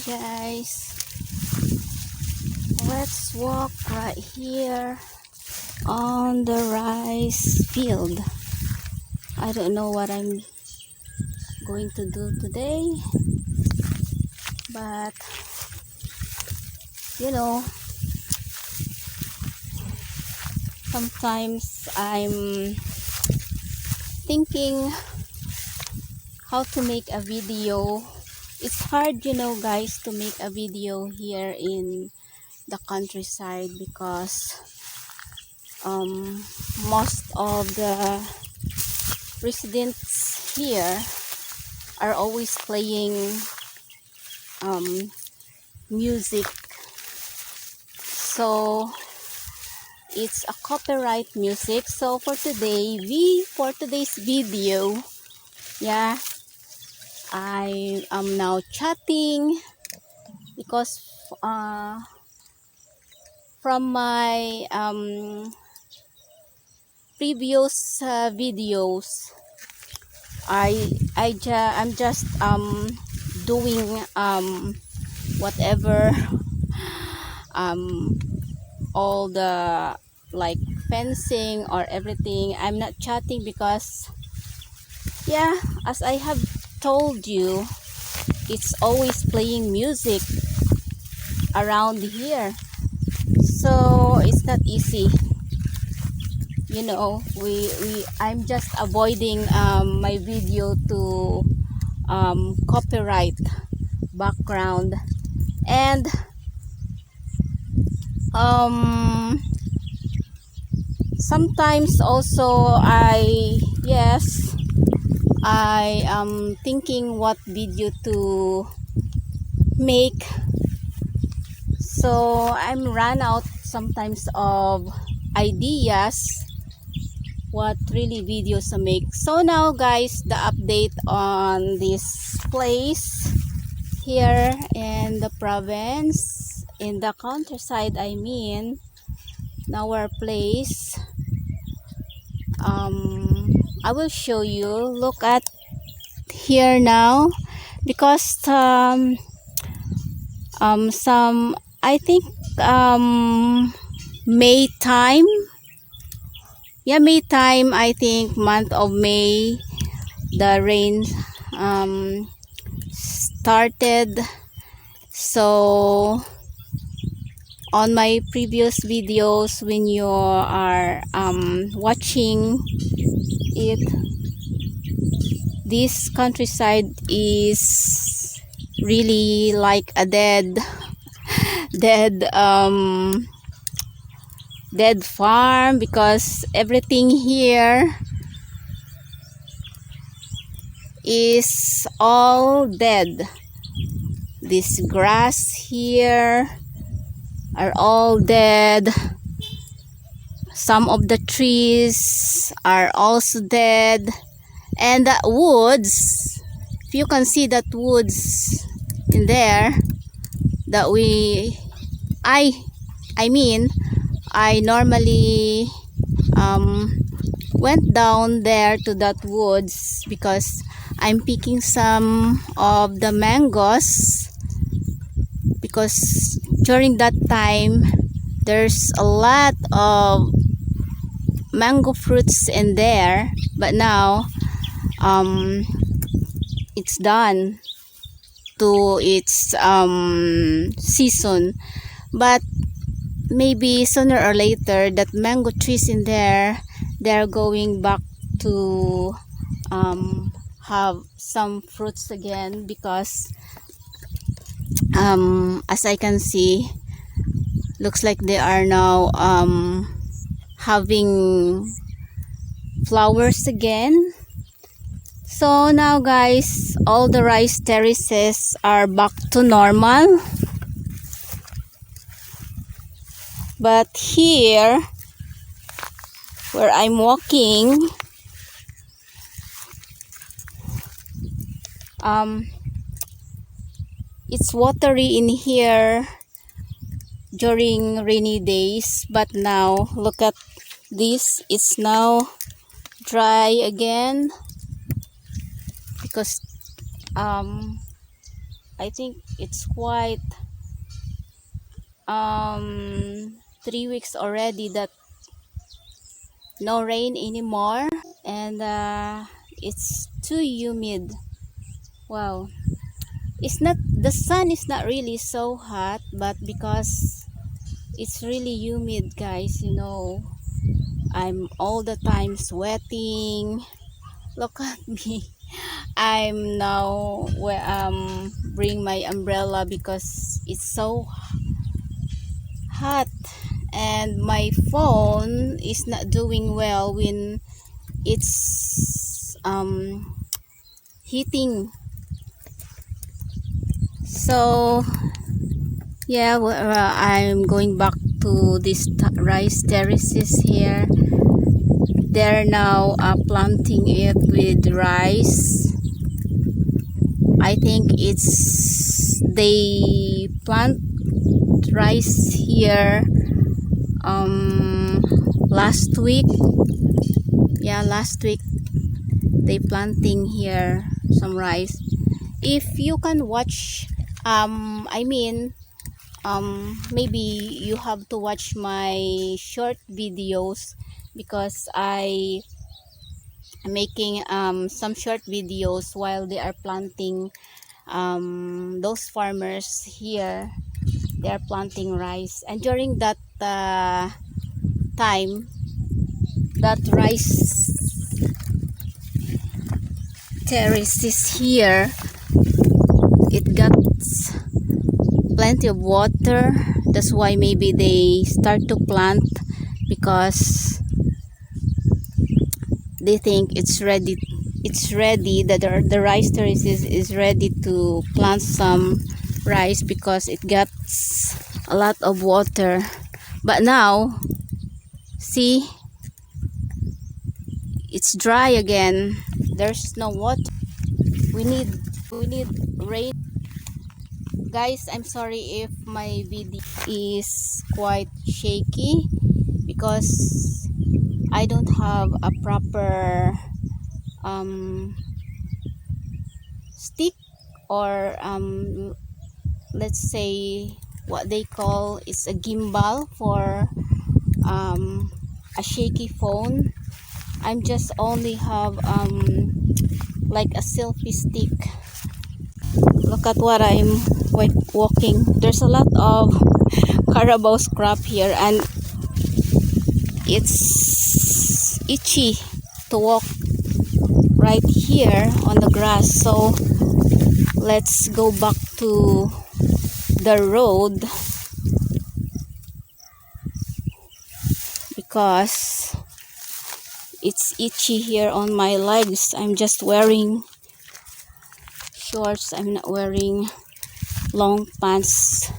guys, let's walk right here on the rice field. I don't know what I'm going to do today, but you know, sometimes I'm thinking how to make a video. It's hard, you know, guys, to make a video here in the countryside because most of the residents here are always playing music, so it's a copyright music. So for today's video, yeah, I am now chatting because from my previous videos, I'm just doing whatever all the like fencing or everything. I'm not chatting because, yeah, as I have told you, it's always playing music around here, so it's not easy, you know. I'm just avoiding my video to copyright background. And sometimes also I am thinking what video to make, so I'm run out sometimes of ideas what really videos to make. So now guys, the update on this place here in the province, in the countryside, I mean, in our place. I will show you. Look at here now, because some I think May time, I think month of May, the rain started. So on my previous videos, when you are watching it, this countryside is really like a dead farm, because everything here is all dead. This grass here are all dead. Some of the trees are also dead, and the woods, if you can see that woods in there, that I normally went down there to that woods because I'm picking some of the mangoes, because during that time there's a lot of mango fruits in there, but now it's done to its season. But maybe sooner or later that mango trees in there, they're going back to have some fruits again, because as I can see, looks like they are now having flowers again. So now guys, all the rice terraces are back to normal, but here where I'm walking, it's watery in here during rainy days, but now look at this, it's now dry again, because I think it's quite 3 weeks already that no rain anymore, and it's too humid. Wow, it's not, the sun is not really so hot, but because it's really humid, guys, you know, I'm all the time sweating. Look at me. I'm now where bring my umbrella because it's so hot, and my phone is not doing well when it's heating. So yeah, I'm going back to this rice terraces here. They're now planting it with rice. I think it's, they plant rice here last week. Yeah, last week they planting here some rice. If you can watch, I mean, maybe you have to watch my short videos, because I am making some short videos while they are planting, those farmers here, they are planting rice, and during that time, that rice terraces here, it got plenty of water. That's why maybe they start to plant, because they think it's ready, that the rice terraces is ready to plant some rice, because it gets a lot of water. But now see, it's dry again, there's no water. We need rain. Guys, I'm sorry if my video is quite shaky, because I don't have a proper stick, or let's say what they call is a gimbal for a shaky phone. I'm just only have like a selfie stick. Look at what I'm walking. There's a lot of carabao scrap here, and it's itchy to walk right here on the grass. So let's go back to the road, because it's itchy here on my legs. I'm just wearing shorts, I'm not wearing long pants.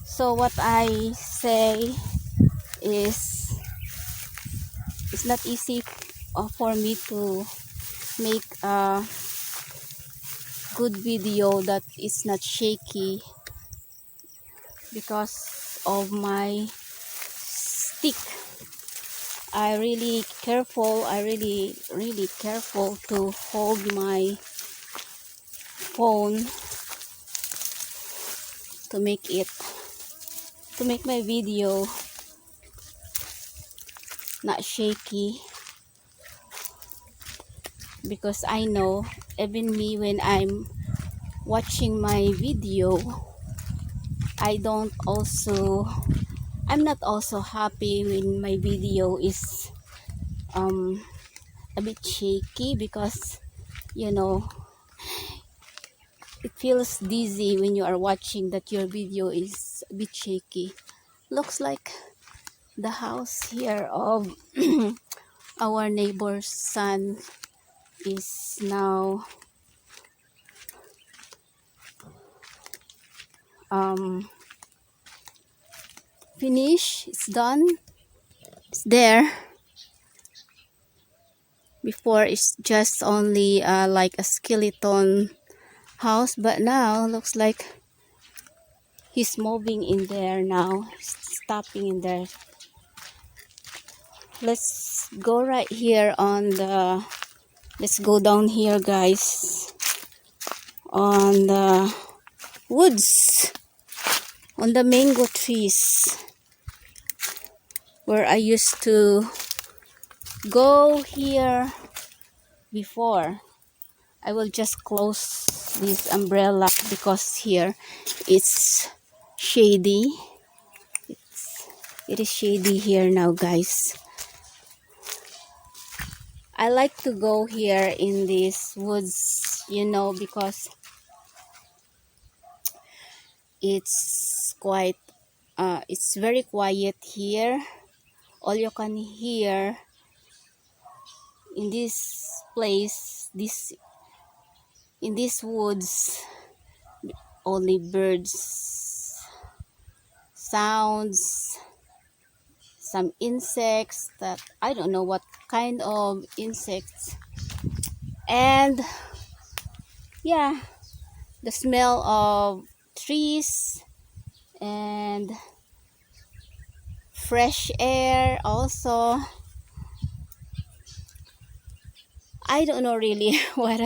So what I say is, it's not easy for me to make a good video that is not shaky, because of my stick. I really careful, really careful to hold my phone to make my video not shaky, because I know even me, when I'm watching my video, I'm not also happy when my video is a bit shaky, because you know, it feels dizzy when you are watching that your video is a bit shaky. Looks like the house here of our neighbor's son is now finished. It's done, it's there. Before it's just only like a skeleton house, but now looks like he's moving in there now, stopping in there. Let's go right here on the Let's go down here, guys, on the woods, on the mango trees, where I used to go here before. I will just close this umbrella because here it's shady. It is shady here now, guys. I like to go here in these woods, you know, because it's quite it's very quiet here. All you can hear in this place, in these woods, only birds sounds, some insects that I don't know what kind of insects, and yeah, the smell of trees and fresh air also. I don't know really what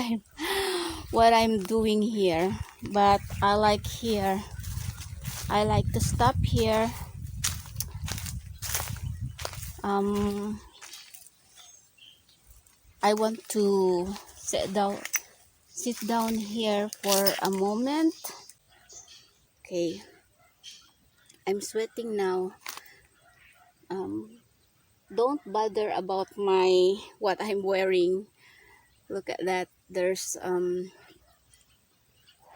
I'm doing here, but I like here. I like to stop here. I want to sit down here for a moment. Okay, I'm sweating now. Don't bother about what I'm wearing. Look at that. There's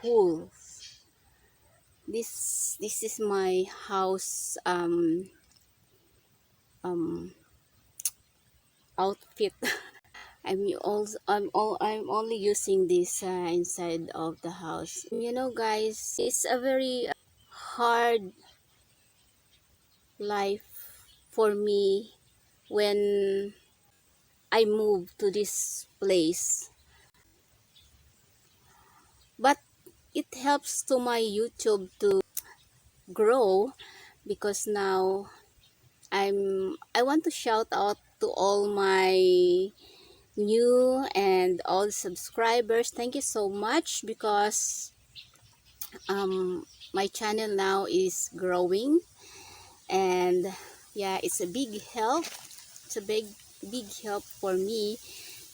holes. This is my house um outfit. I'm only using this inside of the house. You know, guys, it's a very hard life for me when I moved to this place. But it helps to my YouTube to grow because now I want to shout out to all my new and old subscribers. Thank you so much because my channel now is growing, and yeah, it's a big help. It's a big help for me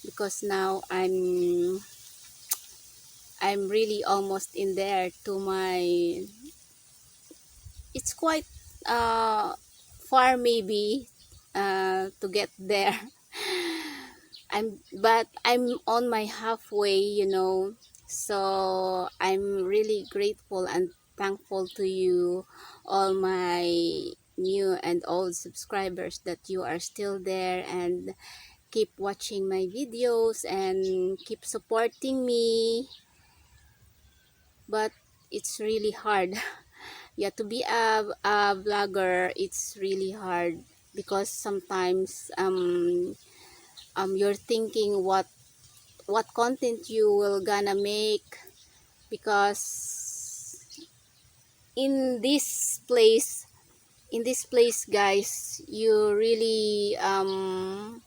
because now I'm really almost in there to my, it's quite far maybe to get there. But I'm on my halfway, you know. So I'm really grateful and thankful to you, all my new and old subscribers, that you are still there and keep watching my videos and keep supporting me. But it's really hard. Yeah, to be a vlogger, it's really hard because sometimes you're thinking what content you will gonna make, because in this place guys, you really um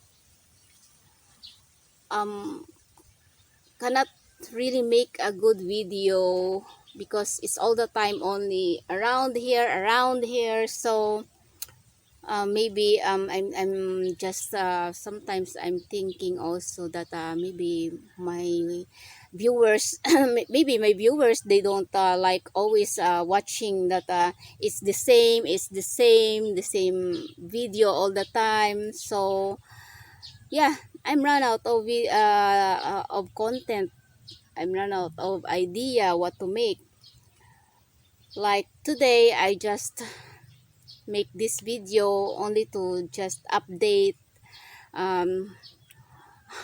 cannot really make a good video because it's all the time only around here. So maybe I'm just sometimes I'm thinking also that maybe my viewers maybe my viewers, they don't like always watching that it's the same video all the time. So yeah, I'm run out of content. I'm run out of idea what to make. Like today, I just make this video only to just update um,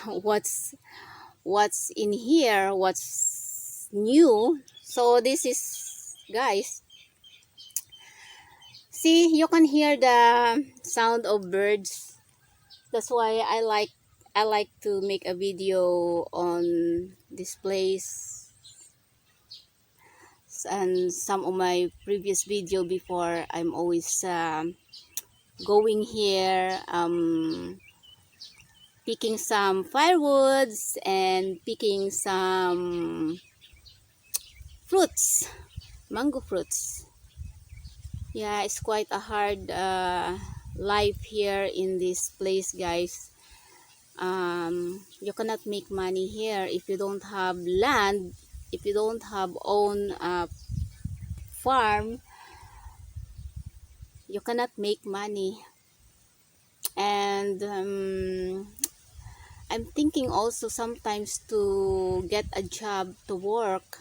what's in here, what's new. So this is, guys, see, you can hear the sound of birds. That's why I like to make a video on this place. And some of my previous video before, I'm always going here picking some firewoods and picking some fruits, mango fruits. Yeah, it's quite a hard life here in this place, guys. You cannot make money here if you don't have land, if you don't have own farm. You cannot make money. And I'm thinking also sometimes to get a job to work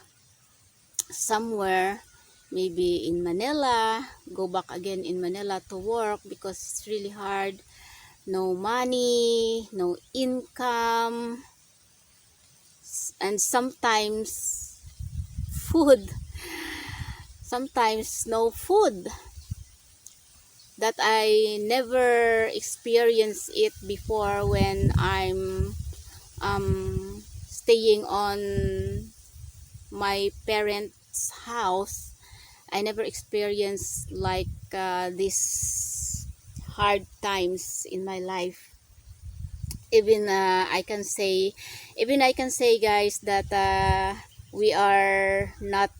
somewhere, maybe in Manila, go back again in Manila to work, because it's really hard. No money, no income, and sometimes food, sometimes no food. That I never experienced it before when I'm staying on my parents' house. I never experienced like this hard times in my life. Even I can say, guys, that we are not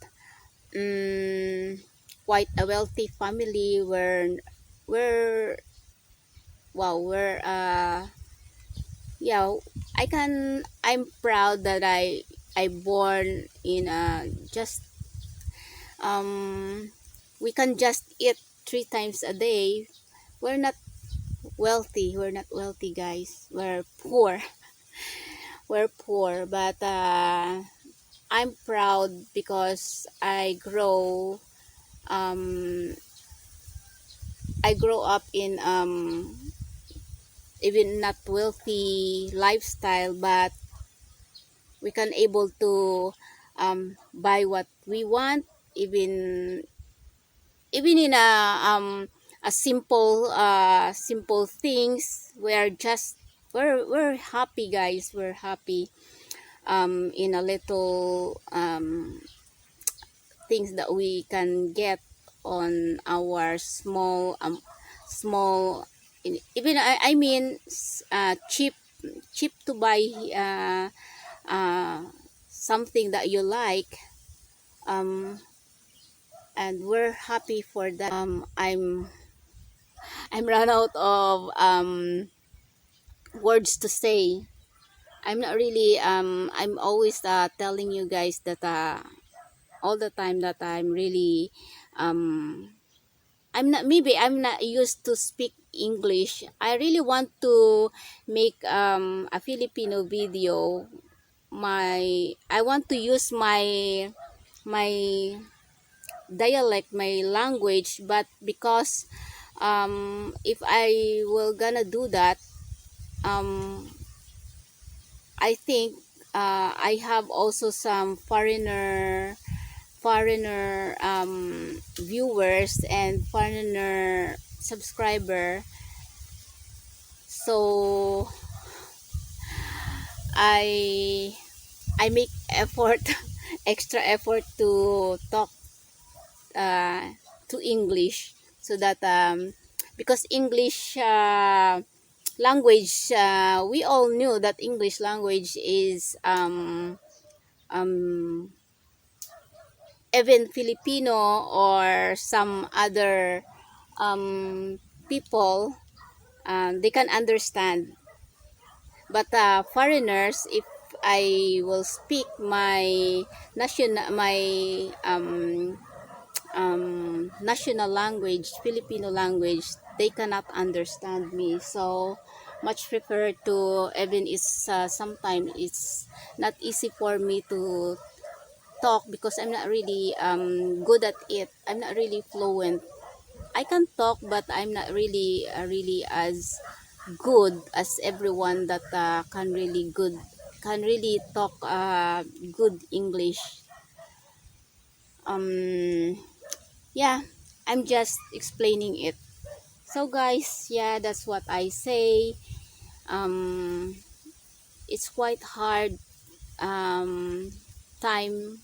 quite a wealthy family. We're wow, we're yeah, I'm proud that I born in just we can just eat 3 times a day. We're not wealthy, guys. We're poor. We're poor, but I'm proud because um I grow up in even not wealthy lifestyle, but we can able to buy what we want, even in a simple things. We're happy, guys. We're happy in a little things that we can get on our small even I mean cheap to buy uh, something that you like, and we're happy for that. I'm run out of words to say. I'm not really I'm always telling you guys that all the time that I'm really I'm not used to speak English. I really want to make a Filipino video. I want to use my dialect, my language, but because if I will gonna do that, um I think I have also some foreigner viewers and foreigner subscriber, so I make effort extra effort to talk to English, so that because English language, we all knew that English language is even Filipino or some other people, they can understand. But foreigners, if I will speak my national language, Filipino language, they cannot understand me. So much prefer to, even it's sometimes it's not easy for me to talk, because I'm not really good at it. I'm not really fluent. I can talk, but I'm not really really as good as everyone that can really talk good English. Yeah, I'm just explaining it. So guys, yeah, that's what I say. um it's quite hard time,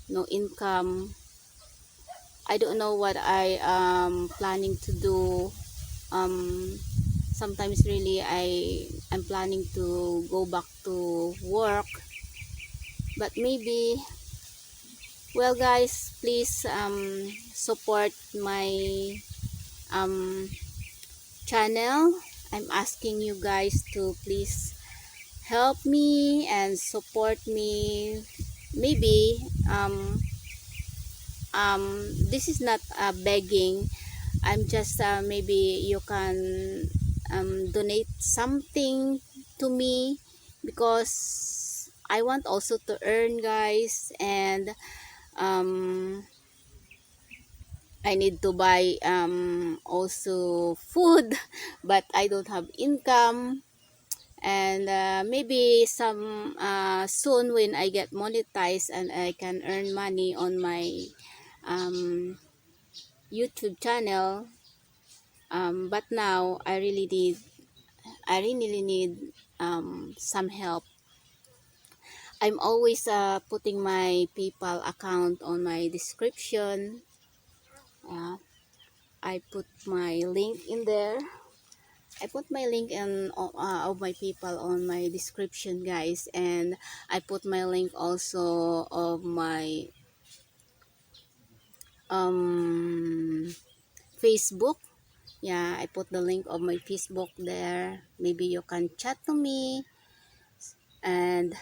no income. I don't know what I am planning to do. sometimes really I'm planning to go back to work, but maybe, well guys, please support my um channel. I'm asking you guys to please help me and support me. Maybe this is not begging. I'm just maybe you can donate something to me, because I want also to earn, guys, and I need to buy also food but I don't have income. And maybe some soon when I get monetized and I can earn money on my um, YouTube channel. But now I really need some help. I'm always putting my PayPal account on my description. I put my link in there. I put my link of my PayPal on my description, guys, and I put my link also of my Facebook. Yeah, I put the link of my Facebook there. Maybe you can chat to me, and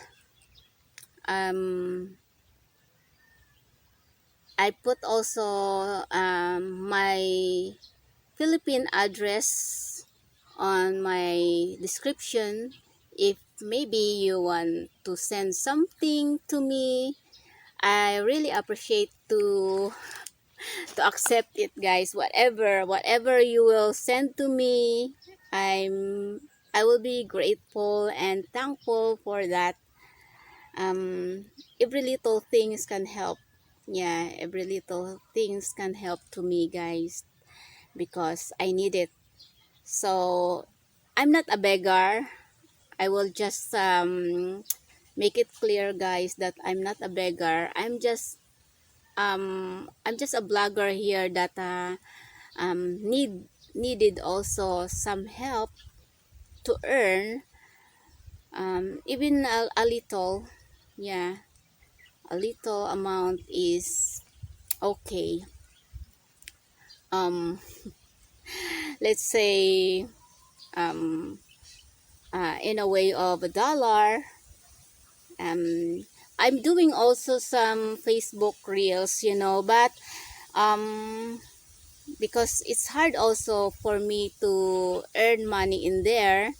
I put also my Philippine address on my description. If maybe you want to send something to me, I really appreciate to accept it, guys. Whatever you will send to me, I will be grateful and thankful for that. Every little things can help. Yeah, every little things can help to me, guys, because I need it. So I'm not a beggar. I will just make it clear, guys, that I'm not a beggar. I'm just a blogger here that needed also some help to earn, even a little. Yeah, a little amount is okay. um let's say in a way of $1. I'm doing also some Facebook reels, but because it's hard also for me to earn money in there,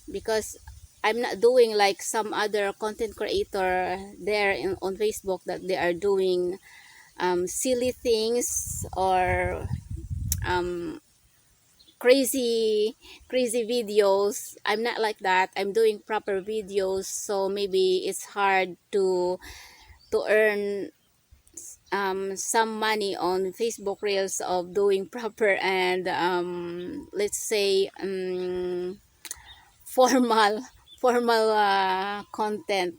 because I'm not doing like some other content creator there on Facebook, that they are doing silly things or crazy videos. I'm not like that. I'm doing proper videos, so maybe it's hard to earn some money on Facebook reels of doing proper and let's say formal content,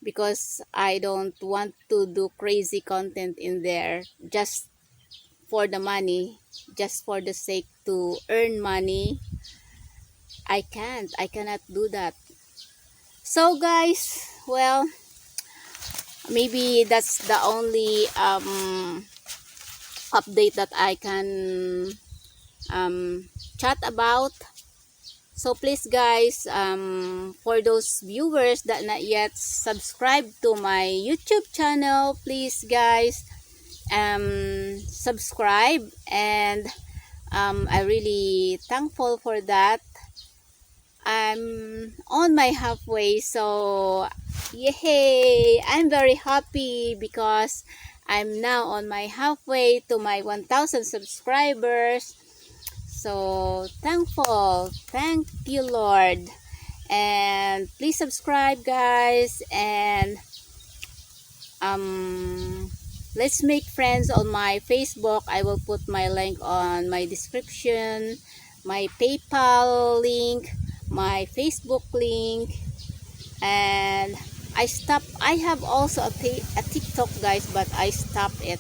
because I don't want to do crazy content in there just for the money, just for the sake to earn money. I cannot do that. So guys, well, maybe that's the only update that I can chat about. So please guys, for those viewers that not yet subscribed to my YouTube channel, please guys subscribe, and I really thankful for that. I'm on my halfway, so yay! I'm very happy because I'm now on my halfway to my 1,000 subscribers. So thankful, thank you Lord, and please subscribe guys, and let's make friends on my Facebook. I will put my link on my description, my PayPal link, my Facebook link, and I have also a TikTok guys, but I stopped it.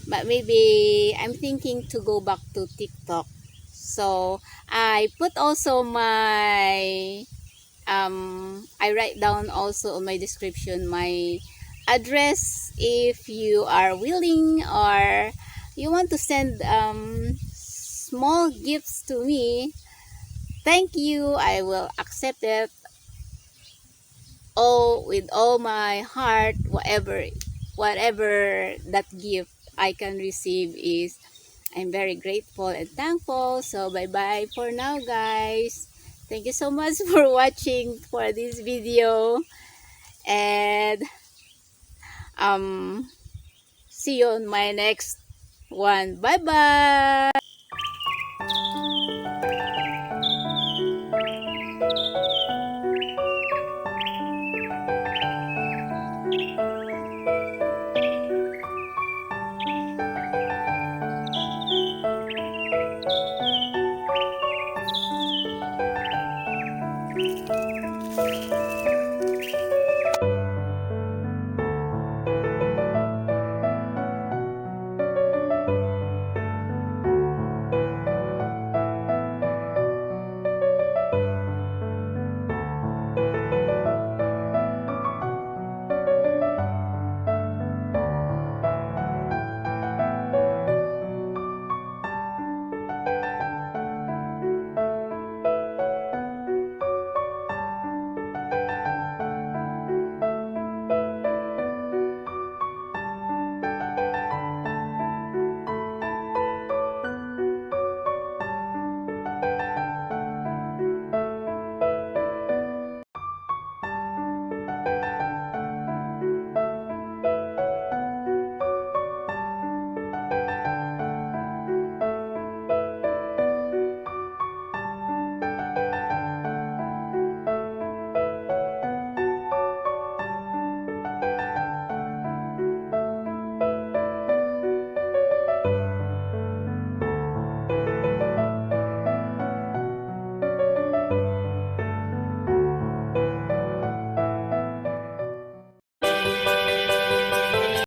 But maybe I'm thinking to go back to TikTok. So I put also my I write down also on my description my address if you are willing or you want to send small gifts to me. Thank you, I will accept it all with all my heart. Whatever that gift I can receive is, I'm very grateful and thankful. So bye bye for now, guys. Thank you so much for watching for this video, and see you on my next one. Bye bye.